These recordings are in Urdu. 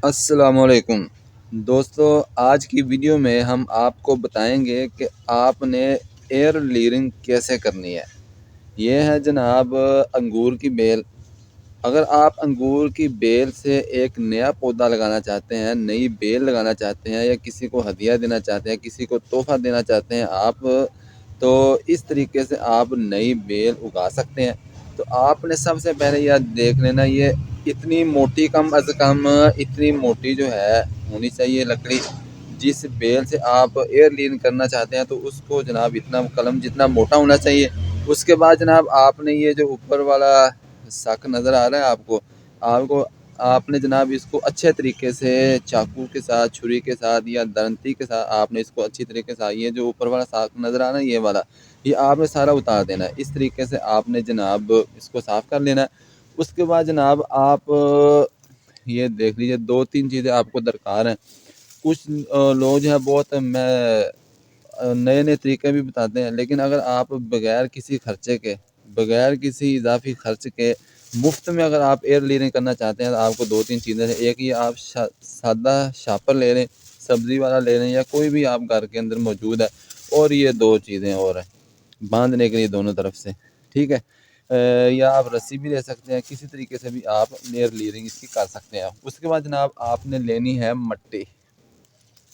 السلام علیکم دوستو، آج کی ویڈیو میں ہم آپ کو بتائیں گے کہ آپ نے ایئر لیئرنگ کیسے کرنی ہے۔ یہ ہے جناب انگور کی بیل۔ اگر آپ انگور کی بیل سے ایک نیا پودا لگانا چاہتے ہیں، نئی بیل لگانا چاہتے ہیں، یا کسی کو ہدیہ دینا چاہتے ہیں، کسی کو تحفہ دینا چاہتے ہیں آپ، تو اس طریقے سے آپ نئی بیل اگا سکتے ہیں۔ تو آپ نے سب سے پہلے یہ دیکھ لینا، یہ اتنی موٹی، کم از کم اتنی موٹی جو ہے ہونی چاہیے لکڑی، جس بیل سے آپ ایئر لین کرنا چاہتے ہیں، تو اس کو جناب اتنا قلم جتنا موٹا ہونا چاہیے۔ اس کے بعد جناب آپ نے یہ جو اوپر والا ساک نظر آ رہا ہے آپ نے جناب اس کو اچھے طریقے سے چاقو کے ساتھ، چھری کے ساتھ یا دنتی کے ساتھ آپ نے اس کو اچھی طریقے سے، یہ جو اوپر والا ساک نظر آ رہا ہے یہ والا، یہ آپ نے سارا اتار دینا ہے۔ اس طریقے سے آپ نے جناب اس کو صاف کر لینا ہے۔ اس کے بعد جناب آپ یہ دیکھ لیجئے، دو تین چیزیں آپ کو درکار ہیں۔ کچھ لوگ جو ہے بہت نئے نئے طریقے بھی بتاتے ہیں، لیکن اگر آپ بغیر کسی خرچے کے، بغیر کسی اضافی خرچ کے، مفت میں اگر آپ ایئر لیئرنگ کرنا چاہتے ہیں تو آپ کو دو تین چیزیں ہیں۔ ایک یہ آپ سادہ شاپر لے لیں، سبزی والا لے لیں، یا کوئی بھی آپ گھر کے اندر موجود ہے، اور یہ دو چیزیں اور ہیں باندھنے کے لیے دونوں طرف سے، ٹھیک ہے۔ یا آپ رسی بھی لے سکتے ہیں، کسی طریقے سے بھی آپ ایئر لیئرنگ اس کی کر سکتے ہیں۔ اس کے بعد جناب آپ نے لینی ہے مٹی۔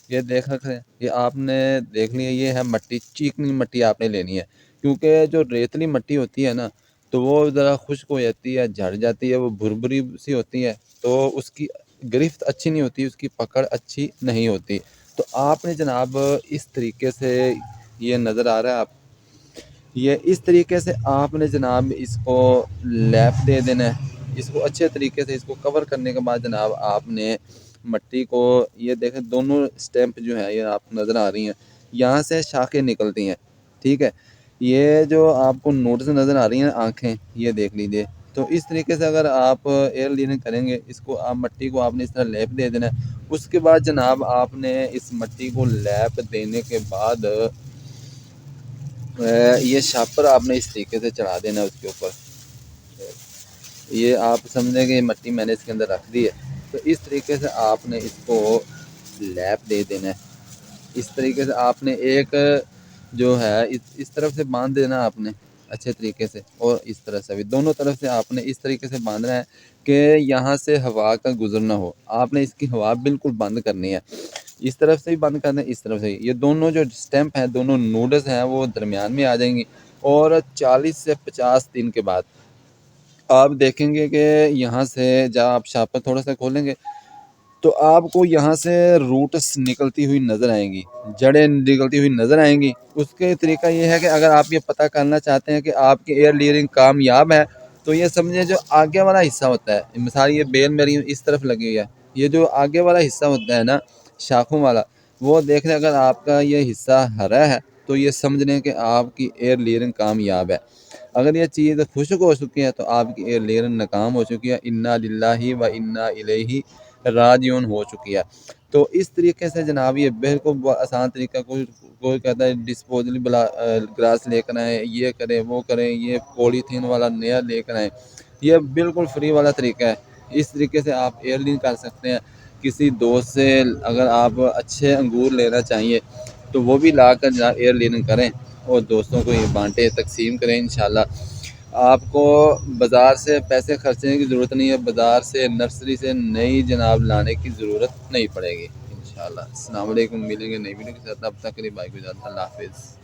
یہ دیکھ رکھتے ہیں، یہ آپ نے دیکھ لیا، یہ ہے مٹی، چیکنی مٹی آپ نے لینی ہے، کیونکہ جو ریتلی مٹی ہوتی ہے نا، تو وہ ذرا خشک ہو جاتی ہے، جھڑ جاتی ہے، وہ بھربری سی ہوتی ہے، تو اس کی گرفت اچھی نہیں ہوتی، اس کی پکڑ اچھی نہیں ہوتی۔ تو آپ نے جناب اس طریقے سے، یہ نظر آ رہا ہے آپ، یہ اس طریقے سے آپ نے جناب اس کو لیپ دے دینا ہے۔ اس کو اچھے طریقے سے اس کو کور کرنے کے بعد جناب آپ نے مٹی کو، یہ دیکھیں دونوں سٹیمپ جو ہیں یہ آپ نظر آ رہی ہیں، یہاں سے شاخیں نکلتی ہیں، ٹھیک ہے۔ یہ جو آپ کو نوٹس نظر آ رہی ہیں آنکھیں، یہ دیکھ لیجئے۔ تو اس طریقے سے اگر آپ ایئر لیئرنگ کریں گے، اس کو آپ مٹی کو آپ نے اس طرح لیپ دے دینا ہے۔ اس کے بعد جناب آپ نے اس مٹی کو لیپ دینے کے بعد یہ شاپر آپ نے اس طریقے سے چڑھا دینا ہے اس کے اوپر۔ یہ آپ سمجھیں کہ یہ مٹی میں نے اس کے اندر رکھ دی ہے، تو اس طریقے سے آپ نے اس کو لیپ دے دینا ہے۔ اس طریقے سے آپ نے ایک جو ہے اس طرف سے باندھ دینا آپ نے اچھے طریقے سے، اور اس طرح سے بھی دونوں طرف سے آپ نے اس طریقے سے باندھنا ہے کہ یہاں سے ہوا کا گزر نہ ہو۔ آپ نے اس کی ہوا بالکل بند کرنی ہے، اس طرف سے بھی بند کرنا ہے، اس طرف سے۔ یہ دونوں جو سٹیمپ ہیں، دونوں نوڈز ہیں، وہ درمیان میں آ جائیں گی، اور 40 سے 50 دن کے بعد آپ دیکھیں گے کہ یہاں سے جب آپ شاپر تھوڑا سا کھولیں گے تو آپ کو یہاں سے روٹس نکلتی ہوئی نظر آئیں گی، جڑیں نکلتی ہوئی نظر آئیں گی۔ اس کے طریقہ یہ ہے کہ اگر آپ یہ پتہ کرنا چاہتے ہیں کہ آپ کی ایئر لیئرنگ کامیاب ہے، تو یہ سمجھیں جو آگے والا حصہ ہوتا ہے، مثال یہ بیل میری اس طرف لگی ہوئی ہے، یہ جو آگے والا حصہ ہوتا ہے نا، شاخوں والا، وہ دیکھ لیں۔ اگر آپ کا یہ حصہ ہرا ہے تو یہ سمجھ لیں کہ آپ کی ایئر لیئرنگ کامیاب ہے۔ اگر یہ چیز خشک ہو چکی ہے تو آپ کی ایئر لیئرنگ ناکام ہو چکی ہے، انا للہ و انا الیہ راجعون ہو چکی ہے۔ تو اس طریقے سے جناب یہ بالکل آسان طریقہ، کوئی کہتا ہے ڈسپوزل گلاس لے کر آئیں، یہ کریں وہ کریں، یہ پولی تھین والا نیا لے کر آئیں، یہ بالکل فری والا طریقہ ہے۔ اس طریقے سے آپ ایئر لین کر سکتے ہیں۔ کسی دوست سے اگر آپ اچھے انگور لینا چاہیے تو وہ بھی لا کر جناب ایئر لیننگ کریں، اور دوستوں کو یہ بانٹیں، تقسیم کریں انشاءاللہ۔ آپ کو بازار سے پیسے خرچنے کی ضرورت نہیں ہے، بازار سے، نرسری سے نئی جناب لانے کی ضرورت نہیں پڑے گی انشاءاللہ۔ السلام علیکم، ملیں گے نئی ویڈیو کے ساتھ، تب تک کے لیے بائے، اللہ حافظ۔